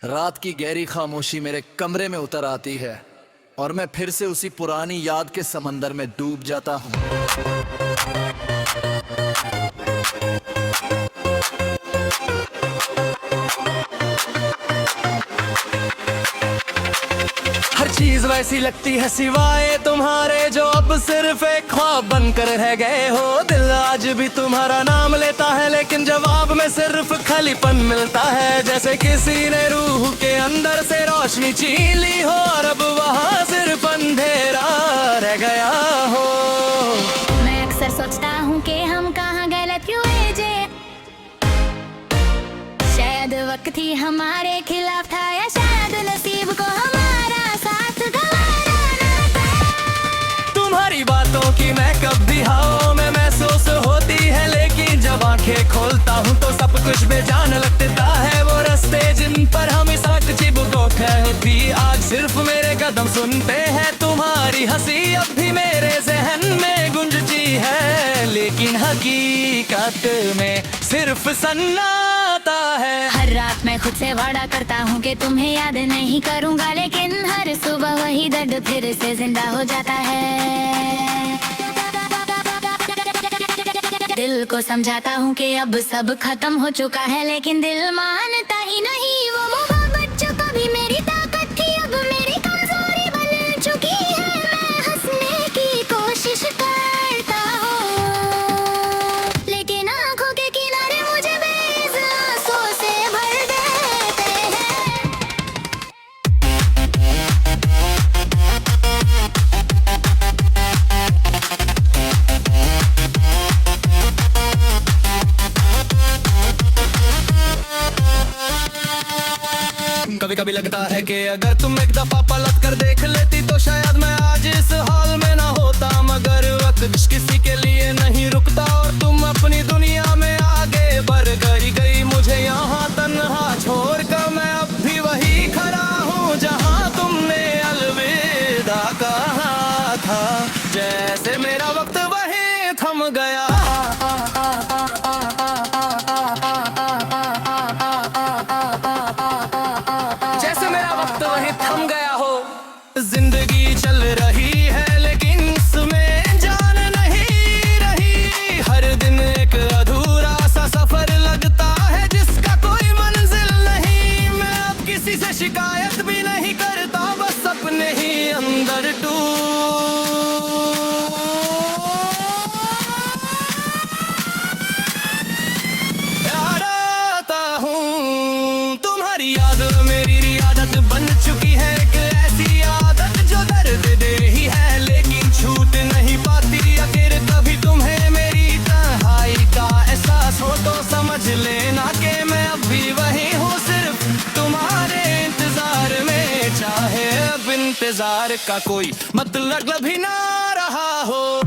रात की गहरी खामोशी मेरे कमरे में उतर आती है और मैं फिर से उसी पुरानी याद के समंदर में डूब जाता हूँ। हर चीज वैसी लगती है सिवाय तुम्हारे, जो अब सिर्फ एक ख्वाब बनकर रह गए हो। दिल आज भी तुम्हारा नाम लेता है, लेकिन जवाब में सिर्फ खालीपन मिलता है। जैसे किसी ने रूह के अंदर से रोशनी छीन ली हो और अब वहाँ सिर्फ अंधेरा रह गया हो। मैं अक्सर सोचता हूँ कि हम कहाँ गलत हुए जे, शायद वक्त ही हमारे खिलाफ था, या शायद नसीब को हमारा साथ गवारा था। तुम्हारी बातों की मैं कभी हवाओं में महसूस होती है, लेकिन जब आंखें खोलता हूँ तो सब कुछ बेजान लगता है। वो रास्ते जिन पर हम साथ चिपको ठहरती, आज सिर्फ मेरे कदम सुनते हैं। तुम्हारी हंसी अब भी मेरे जहन में गूंजती है, लेकिन हकीकत में सिर्फ सन्नाटा है। हर रात मैं खुद से वादा करता हूँ कि तुम्हें याद नहीं करूँगा, लेकिन हर सुबह वही दर्द फिर से जिंदा हो जाता है। दिल को समझाता हूँ कि अब सब खत्म हो चुका है, लेकिन दिल मानता ही नहीं। वो मोहब्बत जो कभी मेरी ताकत थी, अब मेरी कमजोरी बन चुकी है। मैं हंसने की कोशिश करता हूँ, लेकिन आंखों के किनारे मुझे बेआंसू से भर देते हैं। कभी कभी लगता है कि अगर तुम एक दफा पलट कर देख लेती तो शायद मैं आज इस हाल में ना होता। मगर वक्त किसी के लिए नहीं रुकता और तुम अपनी दुनिया में आगे बढ़ गई। मुझे यहाँ तन्हा छोड़कर मैं अब भी वही खड़ा हूँ जहाँ तुमने अलविदा कहा था। जैसे मेरा वक्त वही थम गया, जैसे मेरा वक्त वहीं थम गया हो। जिंदगी चल रही है लेकिन इसमें जान नहीं रही। हर दिन एक अधूरा सा सफर लगता है जिसका कोई मंजिल नहीं। मैं अब किसी से शिकायत भी नहीं करता, बस अपने ही अंदर तुम्हारी याद मेरी आदत बन चुकी है, एक ऐसी आदत जो दर्द दे रही है लेकिन छूट नहीं पाती। अगर कभी तुम्हें मेरी तन्हाई का एहसास हो तो समझ लेना कि मैं अब भी वही हूँ, सिर्फ तुम्हारे इंतजार में। चाहे अब इंतजार का कोई मतलब भी ना रहा हो।